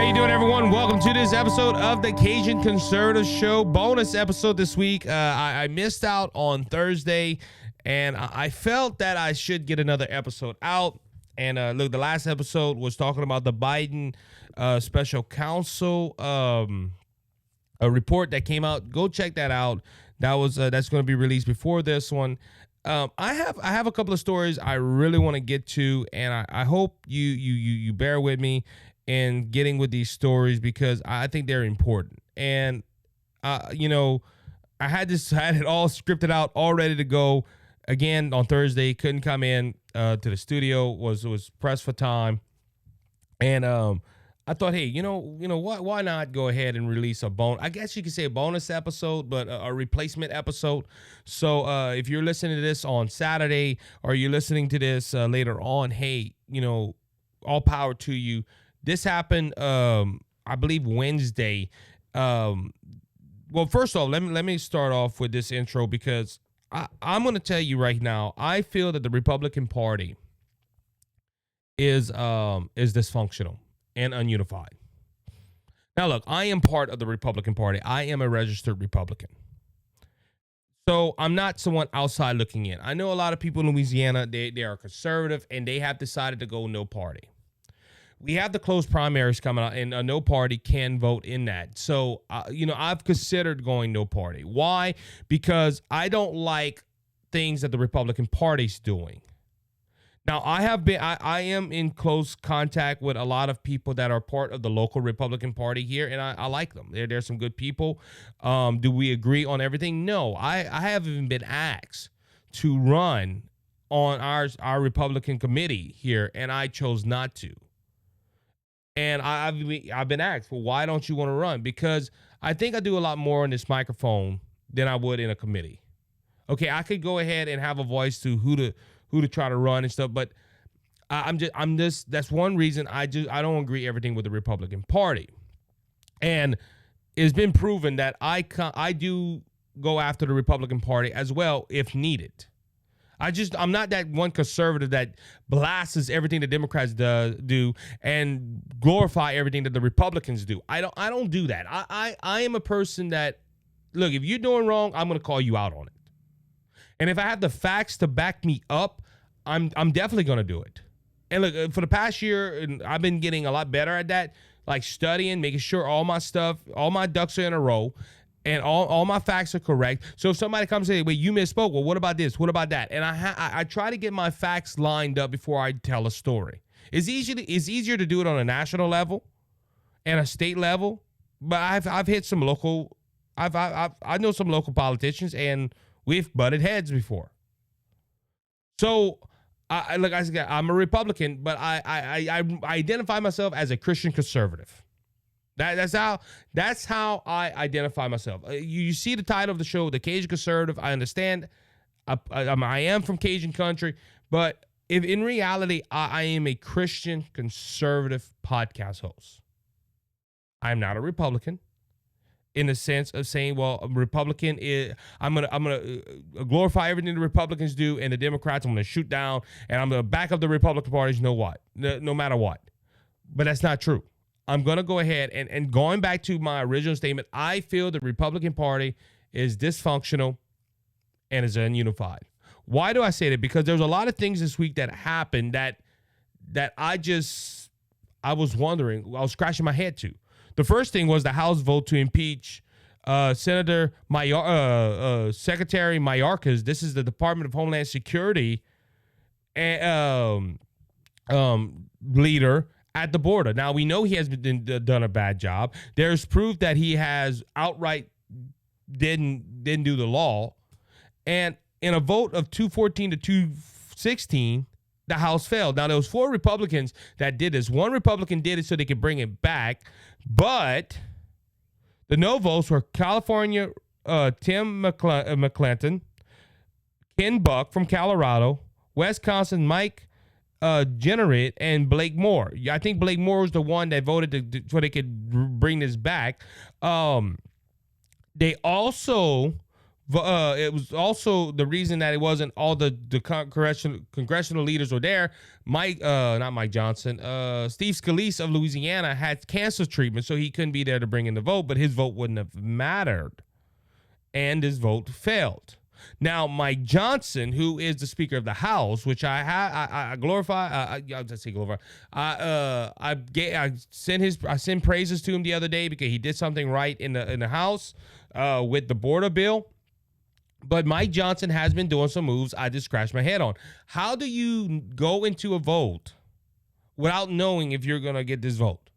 you doing, everyone? Welcome to this episode of the Cajun Conservative Show. Bonus episode this week. I missed out on Thursday, and I felt that I should get another episode out. And look, the last episode was talking about the Biden special counsel a report that came out. Go check that out. That's going to be released before this one. I have a couple of stories I really want to get to, and I hope you bear with me in getting with these stories because I think they're important. And I had it all scripted out, all ready to go. Again, on Thursday, couldn't come in to the studio, was pressed for time, and I thought, hey, you know what? Why not go ahead and release a I guess you could say a bonus episode, but a replacement episode. So if you're listening to this on Saturday or you're listening to this later on, hey, all power to you. This happened, I believe, Wednesday. Well, first of all, let me start off with this intro because I'm going to tell you right now, I feel that the Republican Party is dysfunctional and ununified. Now, look, I am part of the Republican Party. I am a registered Republican. So I'm not someone outside looking in. I know a lot of people in Louisiana, they are conservative, and they have decided to go no party. We have the closed primaries coming out, and no party can vote in that. So, I've considered going no party. Why? Because I don't like things that the Republican Party's doing. Now, I am in close contact with a lot of people that are part of the local Republican Party here, and I like them. They're some good people. Do we agree on everything? No. I haven't even been asked to run on our Republican committee here, and I chose not to. And I've been asked, well, why don't you want to run? Because I think I do a lot more on this microphone than I would in a committee. Okay, I could go ahead and have a voice to who to try to run and stuff, but that's one reason I don't agree everything with the Republican Party. And it's been proven that I do go after the Republican Party as well if needed. I'm not that one conservative that blasts everything the Democrats do and glorify everything that the Republicans do. I don't do that. I am a person that, look, if you're doing wrong, I'm going to call you out on it. And if I have the facts to back me up, I'm definitely going to do it. And look, for the past year, I've been getting a lot better at that, like studying, making sure all my ducks are in a row. And all my facts are correct. So if somebody comes and says, wait, you misspoke. Well, what about this? What about that? And I try to get my facts lined up before I tell a story. It's easier to do it on a national level and a state level. But I've hit some local. I know some local politicians, and we've butted heads before. So like I said, I'm a Republican, but I identify myself as a Christian conservative. That's how I identify myself. You see the title of the show, The Cajun Conservative. I understand. I am from Cajun country, but if in reality, I am a Christian conservative podcast host. I'm not a Republican in the sense of saying, well, a Republican is, I'm gonna glorify everything the Republicans do, and the Democrats I'm gonna shoot down, and I'm gonna back up the Republican parties no matter what. But that's not true. I'm going to go ahead and going back to my original statement, I feel the Republican Party is dysfunctional and is ununified. Why do I say that? Because there's a lot of things this week that happened that I was wondering, I was scratching my head to. The first thing was the House vote to impeach Secretary Mayorkas. This is the Department of Homeland Security leader at the border. Now, we know he has done a bad job. There's proof that he has outright didn't do the law. And in a vote of 214 to 216, the House failed. Now, there was 4 Republicans that did this. One Republican did it so they could bring it back. But the no votes were California, Tim McClinton, Ken Buck from Colorado, Wisconsin, Mike Generate, and Blake Moore. I think Blake Moore was the one that voted so they could bring this back. They also It was also the reason that it wasn't all the congressional leaders were there. Not Mike Johnson, Steve Scalise of Louisiana had cancer treatment, so he couldn't be there to bring in the vote, but his vote wouldn't have mattered. And his vote failed. Now, Mike Johnson, who is the Speaker of the House, which I glorify, I'll just say glorify. I sent praises to him the other day because he did something right in the House with the border bill. But Mike Johnson has been doing some moves I just scratched my head on. How do you go into a vote without knowing if you're going to get this vote?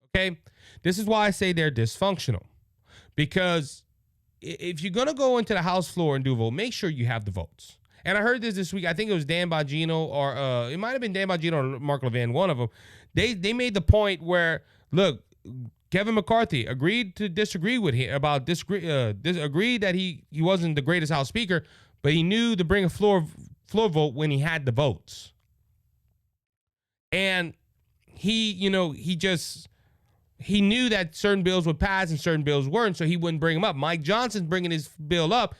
Okay? This is why I say they're dysfunctional. Because if you're going to go into the House floor and do a vote, make sure you have the votes. And I heard this week. I think it was Dan Bongino or it might have been Dan Bongino or Mark Levin, one of them. They made the point where, look, Kevin McCarthy agreed to disagree with him about agreed that he wasn't the greatest House Speaker, but he knew to bring a floor vote when he had the votes. And he knew that certain bills would pass and certain bills weren't, so he wouldn't bring them up. Mike Johnson's bringing his bill up,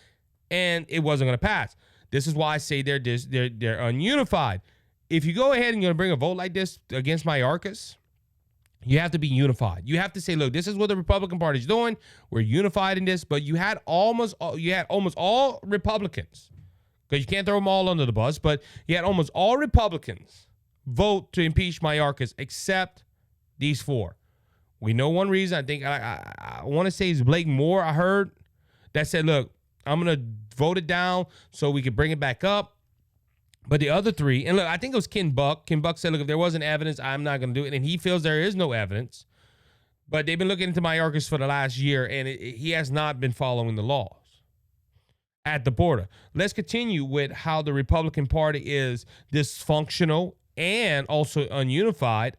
and it wasn't going to pass. This is why I say they're ununified. If you go ahead and you're going to bring a vote like this against Mayorkas, you have to be unified. You have to say, look, this is what the Republican Party is doing. We're unified in this, but you had almost all Republicans, because you can't throw them all under the bus, but you had almost all Republicans vote to impeach Mayorkas except these four. We know one reason. I think I want to say it's Blake Moore, I heard, that said, look, I'm going to vote it down so we can bring it back up. But the other three, and look, I think it was Ken Buck. Ken Buck said, look, if there wasn't evidence, I'm not going to do it. And he feels there is no evidence. But they've been looking into Mayorkas for the last year, and he has not been following the laws at the border. Let's continue with how the Republican Party is dysfunctional and also ununified.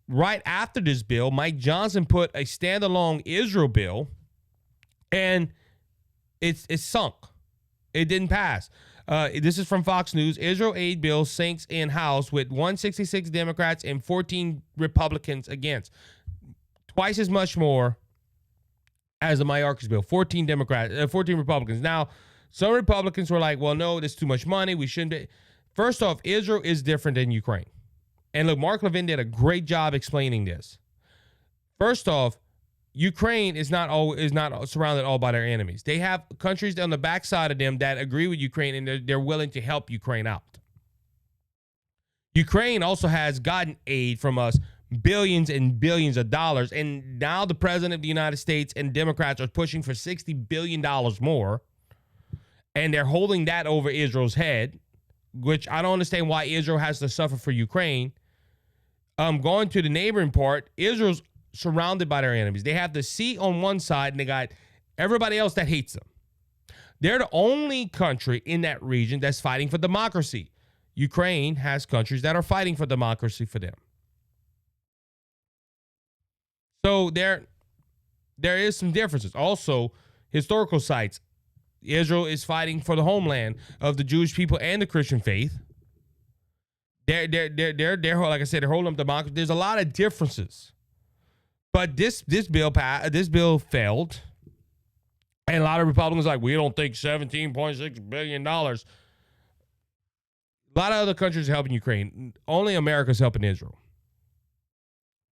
Right after this bill, Mike Johnson put a standalone Israel bill, and it's sunk. It didn't pass. This is from Fox News. Israel aid bill sinks in House with 166 Democrats and 14 Republicans against. Twice as much more as the Mayorkas bill. 14 Republicans. Now, some Republicans were like, well, no, there's too much money. We shouldn't be. First off, Israel is different than Ukraine. And look, Mark Levin did a great job explaining this. First off, Ukraine is not surrounded all by their enemies. They have countries on the backside of them that agree with Ukraine, and they're willing to help Ukraine out. Ukraine also has gotten aid from us, billions and billions of dollars, and now the president of the United States and Democrats are pushing for $60 billion more, and they're holding that over Israel's head, which I don't understand why Israel has to suffer for Ukraine. Going to the neighboring part, Israel's surrounded by their enemies. They have the sea on one side, and they got everybody else that hates them. They're the only country in that region that's fighting for democracy. Ukraine has countries that are fighting for democracy for them. So there is some differences. Also, historical sites. Israel is fighting for the homeland of the Jewish people and the Christian faith. They're like I said, they're holding up democracy. There's a lot of differences. But this bill failed. And a lot of Republicans are like, we don't think $17.6 billion. A lot of other countries are helping Ukraine. Only America's helping Israel.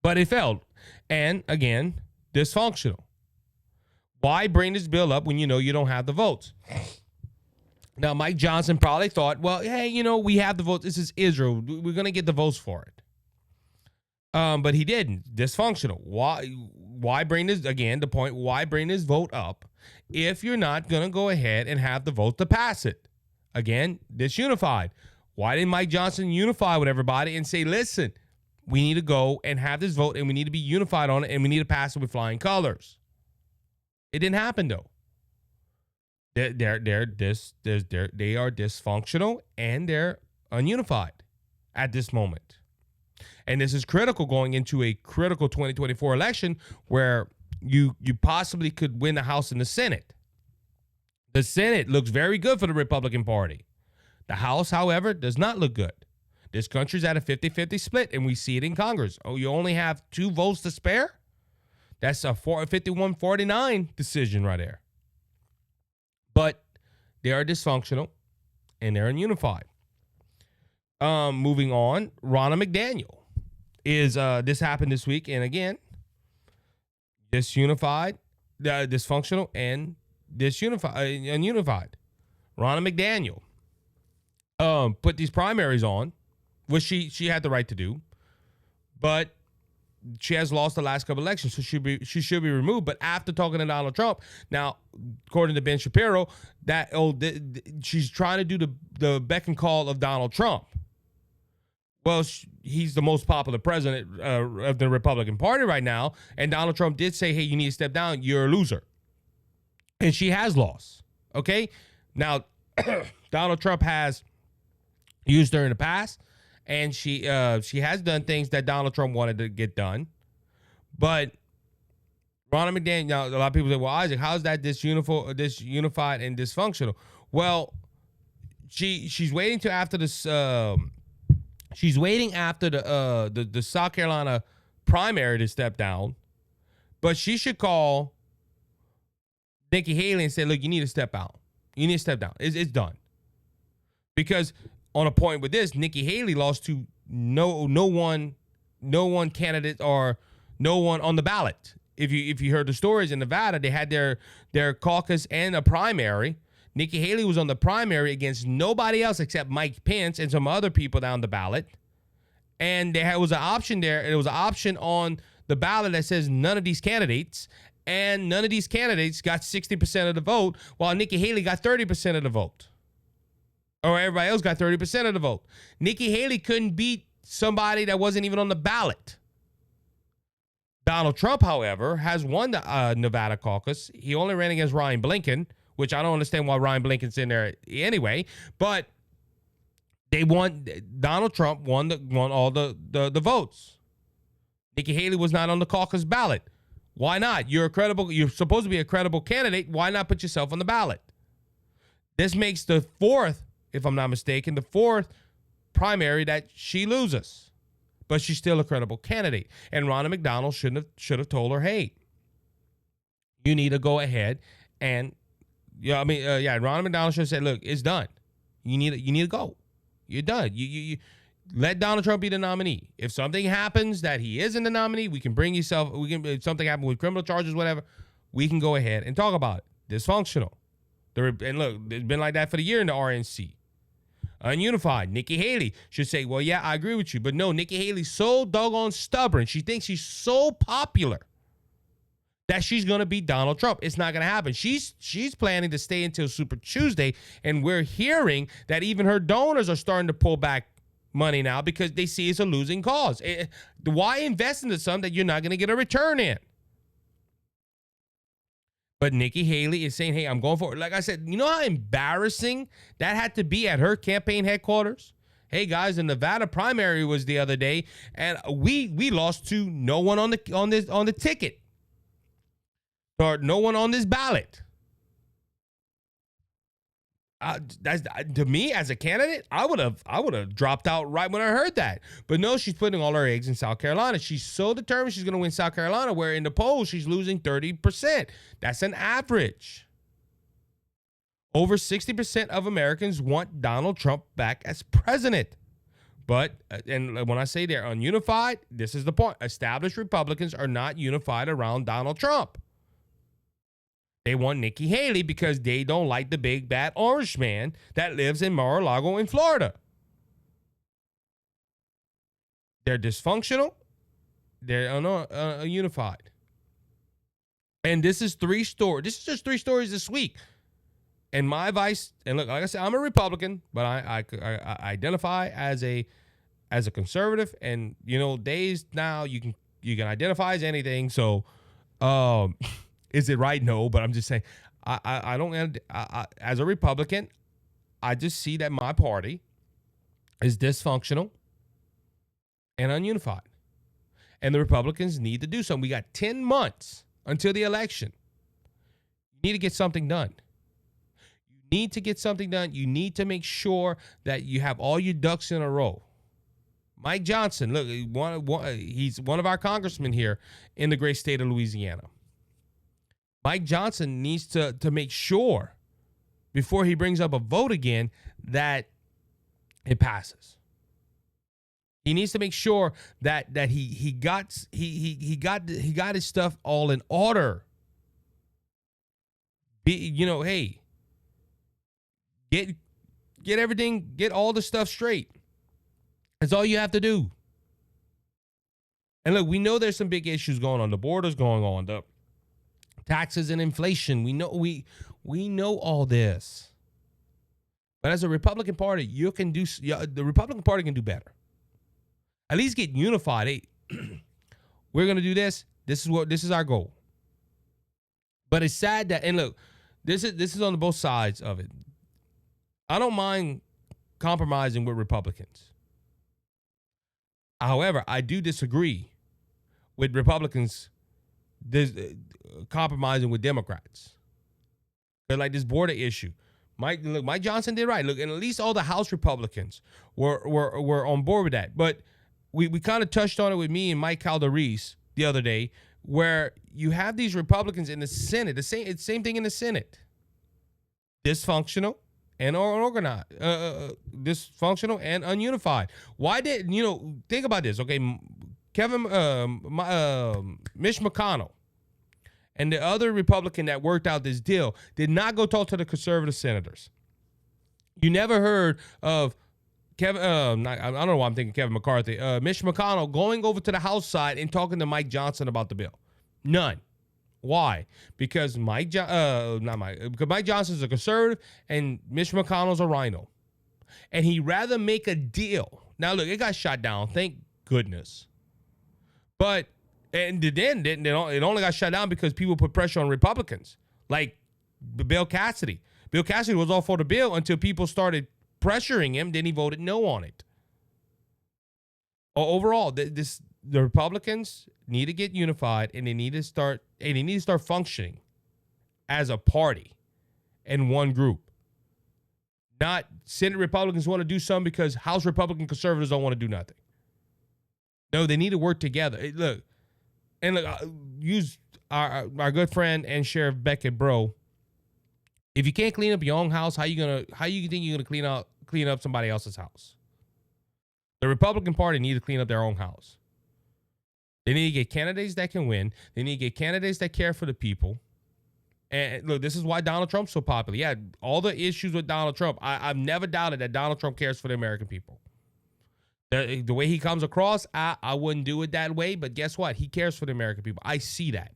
But it failed. And again, dysfunctional. Why bring this bill up when you know you don't have the votes? Now, Mike Johnson probably thought, well, hey, we have the votes. This is Israel. We're going to get the votes for it. But he didn't. Dysfunctional. Why bring this, again, the point, why bring this vote up if you're not going to go ahead and have the vote to pass it? Again, disunified. Why didn't Mike Johnson unify with everybody and say, listen, we need to go and have this vote, and we need to be unified on it, and we need to pass it with flying colors? It didn't happen, though. They are dysfunctional, and they're ununified at this moment. And this is critical going into a critical 2024 election where you possibly could win the House and the Senate. The Senate looks very good for the Republican Party. The House, however, does not look good. This country's at a 50-50 split, and we see it in Congress. Oh, you only have 2 votes to spare? That's a 51-49 decision right there. They are dysfunctional and they're ununified. Moving on, Ronna McDaniel is this happened this week, and again, disunified, dysfunctional, and ununified. Ronna McDaniel put these primaries on, which she had the right to do, but she has lost the last couple elections, so she should be removed. But after talking to Donald Trump, now according to Ben Shapiro, she's trying to do the beck and call of Donald Trump. Well, he's the most popular president of the Republican Party right now, and Donald Trump did say, "Hey, you need to step down. You're a loser," and she has lost. Okay, now Donald Trump has used her in the past. And she has done things that Donald Trump wanted to get done. But Ronna McDaniel, now a lot of people say, well, Isaac, how's that disunified and dysfunctional? Well, she's waiting to after this she's waiting after the South Carolina primary to step down. But she should call Nikki Haley and say, look, you need to step out. You need to step down. It's done. Because on a point with this, Nikki Haley lost to no one candidate or no one on the ballot. If you heard the stories in Nevada, they had their caucus and a primary. Nikki Haley was on the primary against nobody else except Mike Pence and some other people down the ballot. And there was an option there. There was an option on the ballot that says none of these candidates, and none of these candidates got 60% of the vote, while Nikki Haley got 30% of the vote. Or everybody else got 30% of the vote. Nikki Haley couldn't beat somebody that wasn't even on the ballot. Donald Trump, however, has won the Nevada caucus. He only ran against Ryan Blinken, which I don't understand why Ryan Blinken's in there anyway. But they won. Donald Trump won all the votes. Nikki Haley was not on the caucus ballot. Why not? You're supposed to be a credible candidate. Why not put yourself on the ballot? This makes the fourth, if I'm not mistaken, the fourth primary that she loses. But she's still a credible candidate. And Ronna McDaniel should have told her, hey, you need to go ahead and Ronna McDaniel should have said, look, it's done. You need to go. You're done. You let Donald Trump be the nominee. If something happens that he isn't the nominee, if something happens with criminal charges, whatever, we can go ahead and talk about it. Dysfunctional. And look, it's been like that for the year in the RNC. Ununified. Nikki Haley should say, well, yeah, I agree with you. But no, Nikki Haley's so doggone stubborn. She thinks she's so popular that she's going to beat Donald Trump. It's not going to happen. She's planning to stay until Super Tuesday. And we're hearing that even her donors are starting to pull back money now because they see it's a losing cause. Why invest into something that you're not going to get a return in? But Nikki Haley is saying, hey, I'm going for it. Like I said, you know how embarrassing that had to be at her campaign headquarters? Hey, guys, the Nevada primary was the other day, and we lost to no one on the ticket. Or no one on this ballot. That's to me as a candidate, I would have dropped out right when I heard that. But no, she's putting all her eggs in South Carolina. She's so determined she's going to win South Carolina, where in the polls she's losing 30%. That's an average. Over 60% of Americans want Donald Trump back as president. But, and when I say they're ununified, this is the point. Established Republicans are not unified around Donald Trump. They want Nikki Haley because they don't like the big bad orange man that lives in Mar-a-Lago in Florida. They're dysfunctional. They're unified. And this is three stories. This is just three stories this week. And my advice, and look, like I said, I'm a Republican, but I identify as a conservative. And days now you can identify as anything. So, is it right? No, but I'm just saying, I don't, as a Republican, I just see that my party is dysfunctional and ununified. And the Republicans need to do something. We got 10 months until the election. You need to get something done. You need to get something done. You need to make sure that you have all your ducks in a row. Mike Johnson, look, he's one of our congressmen here in the great state of Louisiana. Mike Johnson needs to make sure before he brings up a vote again that it passes. He needs to make sure that he got his stuff all in order. Hey, get everything, get all the stuff straight. That's all you have to do. And look, we know there's some big issues going on. The border's going on, the taxes and inflation. We know all this. But as a Republican Party, the Republican Party can do better. At least get unified. Hey, we're gonna do this. This is our goal. But it's sad that, and look, this is on both sides of it. I don't mind compromising with Republicans. However, I do disagree with Republicans compromising with Democrats. They're like this border issue. Mike Johnson did right. Look, and at least all the House Republicans were on board with that. But we kind of touched on it with me and Mike Calderis the other day, where you have these Republicans in the Senate. It's the same thing in the Senate. Dysfunctional and unorganized. Dysfunctional and ununified. Why did, think about this, okay? Mitch McConnell and the other Republican that worked out this deal did not go talk to the conservative senators. You never heard of Kevin, I don't know why I'm thinking Kevin McCarthy, Mitch McConnell going over to the House side and talking to Mike Johnson about the bill. None. Why? Because Mike Johnson's a conservative and Mitch McConnell's a rhino. And he'd rather make a deal. Now, look, it got shot down. Thank goodness. But, and then it only got shut down because people put pressure on Republicans. Like Bill Cassidy. Bill Cassidy was all for the bill until people started pressuring him. Then he voted no on it. Overall, the Republicans need to get unified, and they need to start functioning as a party and one group. Not Senate Republicans want to do something because House Republican conservatives don't want to do nothing. No, they need to work together. Use our good friend and Sheriff Beckett, bro. If you can't clean up your own house, how you think you're gonna clean up somebody else's house? The Republican Party need to clean up their own house. They need to get candidates that can win. They need to get candidates that care for the people. And look, this is why Donald Trump's so popular. Yeah, all the issues with Donald Trump, I've never doubted that Donald Trump cares for the American people. The way he comes across, I wouldn't do it that way, but guess what? He cares for the American people. I see that.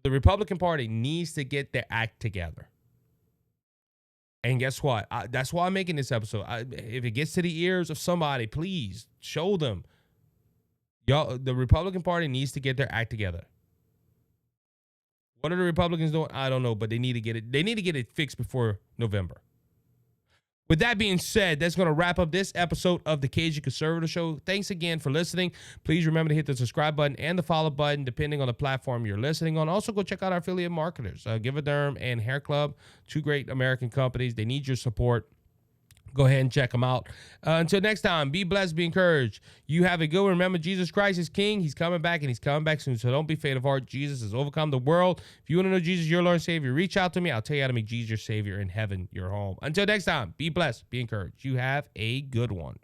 The Republican Party needs to get their act together. And guess what? That's why I'm making this episode. If it gets to the ears of somebody, please show them. Y'all, the Republican Party needs to get their act together. What are the Republicans doing? I don't know, but they need to get it. They need to get it fixed before November. With that being said, that's going to wrap up this episode of the Cajun Conservative Show. Thanks again for listening. Please remember to hit the subscribe button and the follow button, depending on the platform you're listening on. Also, go check out our affiliate marketers, Give-A-Derm and HairClub, two great American companies. They need your support. Go ahead and check them out. Until next time, be blessed, be encouraged. You have a good one. Remember, Jesus Christ is King. He's coming back, and he's coming back soon. So don't be faint of heart. Jesus has overcome the world. If you want to know Jesus, your Lord and Savior, reach out to me. I'll tell you how to make Jesus your Savior in heaven your home. Until next time, be blessed, be encouraged. You have a good one.